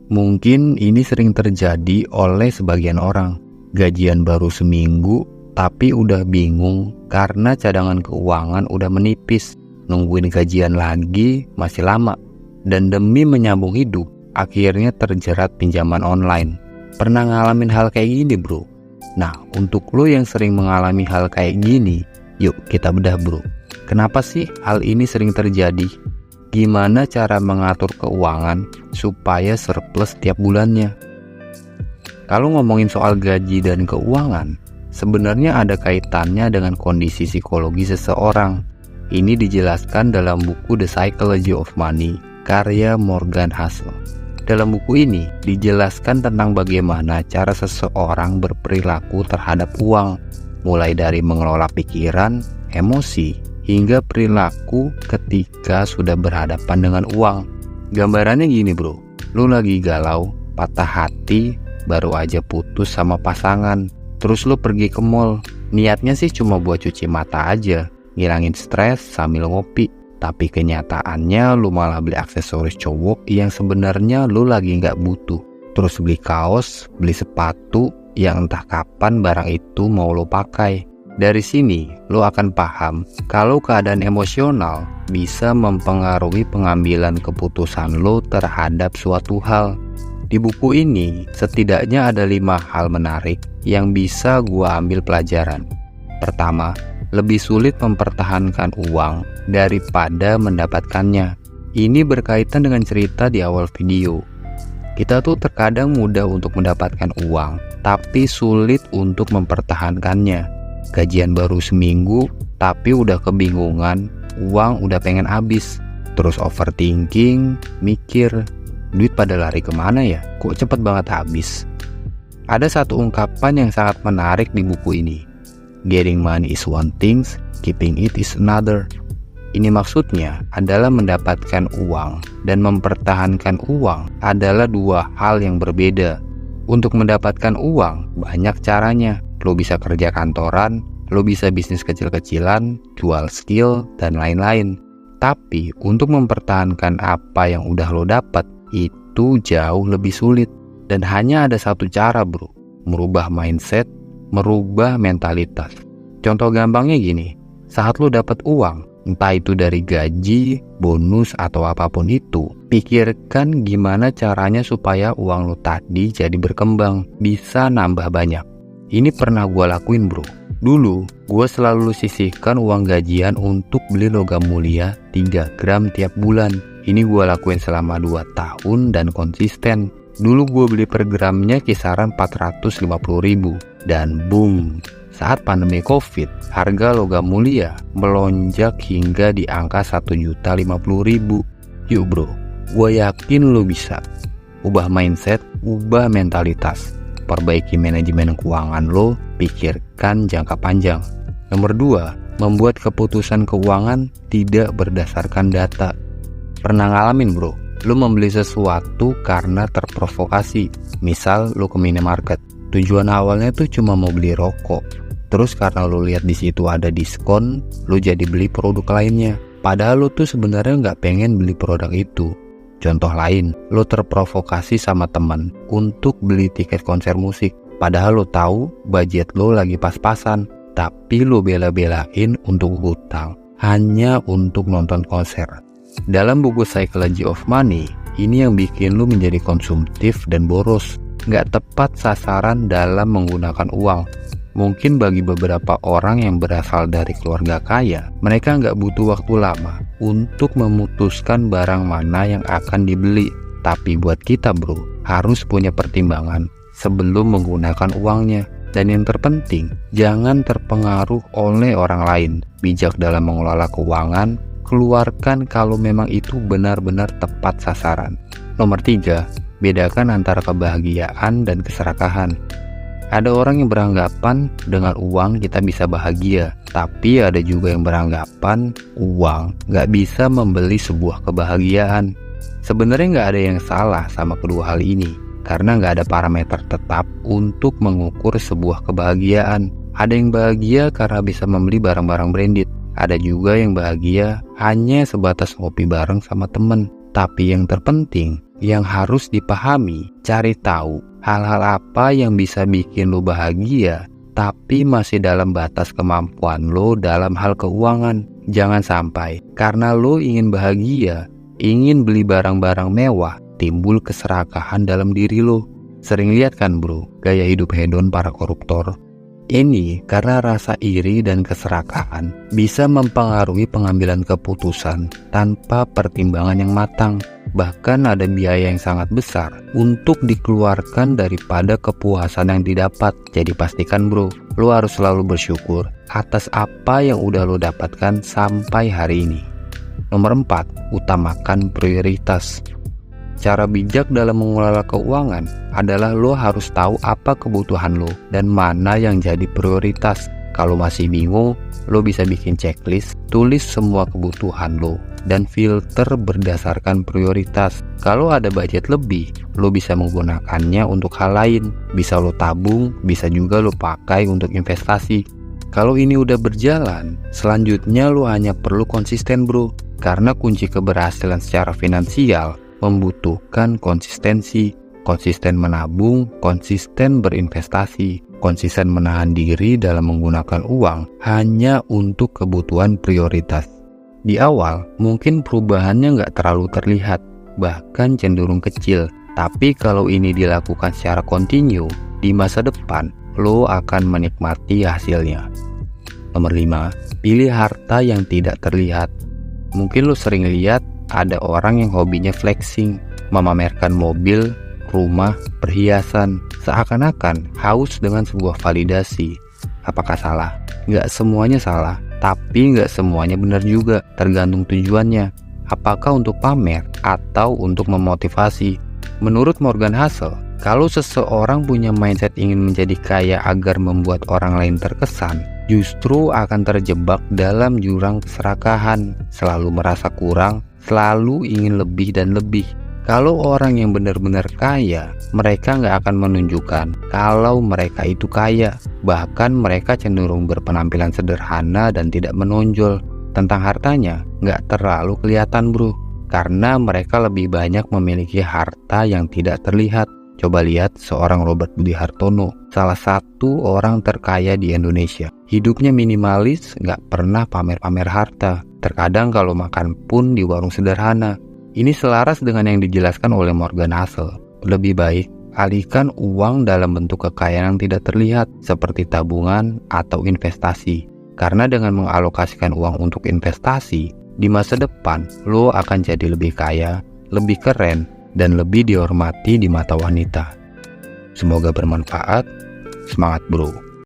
Mungkin ini sering terjadi oleh sebagian orang. Gajian baru seminggu, tapi udah bingung karena cadangan keuangan udah menipis. Nungguin gajian lagi masih lama. Dan demi menyambung hidup, akhirnya terjerat pinjaman online. Pernah ngalamin hal kayak gini bro? Nah, untuk lo yang sering mengalami hal kayak gini, yuk kita bedah bro. Kenapa sih hal ini sering terjadi? Gimana cara mengatur keuangan supaya surplus tiap bulannya? Kalau ngomongin soal gaji dan keuangan, sebenarnya ada kaitannya dengan kondisi psikologi seseorang. Ini dijelaskan dalam buku The Psychology of Money, karya Morgan Housel. Dalam buku ini dijelaskan tentang bagaimana cara seseorang berperilaku terhadap uang, mulai dari mengelola pikiran, emosi, hingga perilaku ketika sudah berhadapan dengan uang. Gambarannya gini bro, lu lagi galau, patah hati, baru aja putus sama pasangan, terus lu pergi ke mall. Niatnya sih cuma buat cuci mata aja, ngilangin stres sambil ngopi. Tapi kenyataannya lu malah beli aksesoris cowok yang sebenarnya lu lagi nggak butuh. Terus beli kaos, beli sepatu yang entah kapan barang itu mau lu pakai. Dari sini, lo akan paham kalau keadaan emosional bisa mempengaruhi pengambilan keputusan lo terhadap suatu hal. Di buku ini, setidaknya ada 5 hal menarik yang bisa gua ambil pelajaran. Pertama, lebih sulit mempertahankan uang daripada mendapatkannya. Ini berkaitan dengan cerita di awal video. Kita tuh terkadang mudah untuk mendapatkan uang, tapi sulit untuk mempertahankannya. Gajian baru seminggu, tapi udah kebingungan, uang udah pengen habis. Terus overthinking, mikir, duit pada lari kemana ya? Kok cepet banget habis? Ada satu ungkapan yang sangat menarik di buku ini. Getting money is one thing, keeping it is another. Ini maksudnya adalah mendapatkan uang dan mempertahankan uang adalah 2 hal yang berbeda. Untuk mendapatkan uang, banyak caranya. Lo bisa kerja kantoran, lo bisa bisnis kecil-kecilan, jual skill, dan lain-lain. Tapi untuk mempertahankan apa yang udah lo dapat, itu jauh lebih sulit. Dan hanya ada satu cara bro, merubah mindset, merubah mentalitas. Contoh gampangnya gini, saat lo dapat uang, entah itu dari gaji, bonus, atau apapun itu, pikirkan gimana caranya supaya uang lo tadi jadi berkembang, bisa nambah banyak. Ini pernah gue lakuin bro. Dulu gue selalu sisihkan uang gajian untuk beli logam mulia 3 gram tiap bulan. Ini gue lakuin selama 2 tahun dan konsisten. Dulu gue beli per gramnya kisaran 450.000. Dan boom, saat pandemi covid, harga logam mulia melonjak hingga di angka 1.050.000. Yuk bro, gue yakin lo bisa. Ubah mindset, ubah mentalitas. Perbaiki manajemen keuangan lo, pikirkan jangka panjang. Nomor 2, membuat keputusan keuangan tidak berdasarkan data. Pernah ngalamin bro, lo membeli sesuatu karena terprovokasi. Misal lo ke minimarket, tujuan awalnya tuh cuma mau beli rokok. Terus karena lo lihat di situ ada diskon, lo jadi beli produk lainnya. Padahal lo tuh sebenarnya nggak pengen beli produk itu. Contoh lain, lo terprovokasi sama teman untuk beli tiket konser musik. Padahal lo tahu budget lo lagi pas-pasan, tapi lo bela-belain untuk hutang hanya untuk nonton konser. Dalam buku Psychology of Money, ini yang bikin lo menjadi konsumtif dan boros, nggak tepat sasaran dalam menggunakan uang. Mungkin bagi beberapa orang yang berasal dari keluarga kaya, mereka nggak butuh waktu lama untuk memutuskan barang mana yang akan dibeli. Tapi buat kita bro, harus punya pertimbangan sebelum menggunakan uangnya. Dan yang terpenting, jangan terpengaruh oleh orang lain. Bijak dalam mengelola keuangan, keluarkan kalau memang itu benar-benar tepat sasaran. Nomor 3, bedakan antara kebahagiaan dan keserakahan. Ada orang yang beranggapan dengan uang kita bisa bahagia, tapi ada juga yang beranggapan uang nggak bisa membeli sebuah kebahagiaan. Sebenarnya nggak ada yang salah sama kedua hal ini, karena nggak ada parameter tetap untuk mengukur sebuah kebahagiaan. Ada yang bahagia karena bisa membeli barang-barang branded, ada juga yang bahagia hanya sebatas ngopi bareng sama temen. Tapi yang terpenting, Yang harus dipahami, cari tahu hal-hal apa yang bisa bikin lo bahagia, tapi masih dalam batas kemampuan lo dalam hal keuangan. Jangan sampai karena lo ingin bahagia, ingin beli barang-barang mewah, timbul keserakahan dalam diri lo. Sering lihat kan bro, gaya hidup hedon para koruptor? Ini karena rasa iri dan keserakahan bisa mempengaruhi pengambilan keputusan tanpa pertimbangan yang matang. Bahkan ada biaya yang sangat besar untuk dikeluarkan daripada kepuasan yang didapat. Jadi pastikan bro, lo harus selalu bersyukur atas apa yang udah lo dapatkan sampai hari ini. Nomor 4, utamakan prioritas. Cara bijak dalam mengelola keuangan adalah lo harus tahu apa kebutuhan lo dan mana yang jadi prioritas. Kalau masih bingung, lo bisa bikin checklist, tulis semua kebutuhan lo, dan filter berdasarkan prioritas. Kalau ada budget lebih, lo bisa menggunakannya untuk hal lain. Bisa lo tabung, bisa juga lo pakai untuk investasi. Kalau ini udah berjalan, selanjutnya lo hanya perlu konsisten bro. Karena kunci keberhasilan secara finansial membutuhkan konsistensi, konsisten menabung, konsisten berinvestasi, konsisten menahan diri dalam menggunakan uang hanya untuk kebutuhan prioritas. Di awal, mungkin perubahannya nggak terlalu terlihat, bahkan cenderung kecil. Tapi kalau ini dilakukan secara kontinu, di masa depan, lo akan menikmati hasilnya. Nomor 5, pilih harta yang tidak terlihat. Mungkin lo sering lihat ada orang yang hobinya flexing, memamerkan mobil, rumah, perhiasan, seakan-akan haus dengan sebuah validasi. Apakah salah? Nggak semuanya salah, tapi nggak semuanya benar juga, tergantung tujuannya. Apakah untuk pamer atau untuk memotivasi? Menurut Morgan Housel, kalau seseorang punya mindset ingin menjadi kaya agar membuat orang lain terkesan, justru akan terjebak dalam jurang keserakahan, selalu merasa kurang, selalu ingin lebih dan lebih. Kalau orang yang benar-benar kaya, mereka nggak akan menunjukkan kalau mereka itu kaya. Bahkan mereka cenderung berpenampilan sederhana dan tidak menonjol. Tentang hartanya, nggak terlalu kelihatan bro, karena mereka lebih banyak memiliki harta yang tidak terlihat. Coba lihat seorang Robert Budi Hartono, salah satu orang terkaya di Indonesia. Hidupnya minimalis, nggak pernah pamer-pamer harta. Terkadang kalau makan pun di warung sederhana. Ini selaras dengan yang dijelaskan oleh Morgan Housel. Lebih baik alihkan uang dalam bentuk kekayaan yang tidak terlihat, seperti tabungan atau investasi. Karena dengan mengalokasikan uang untuk investasi, di masa depan lo akan jadi lebih kaya, lebih keren, dan lebih dihormati di mata wanita. Semoga bermanfaat. Semangat bro.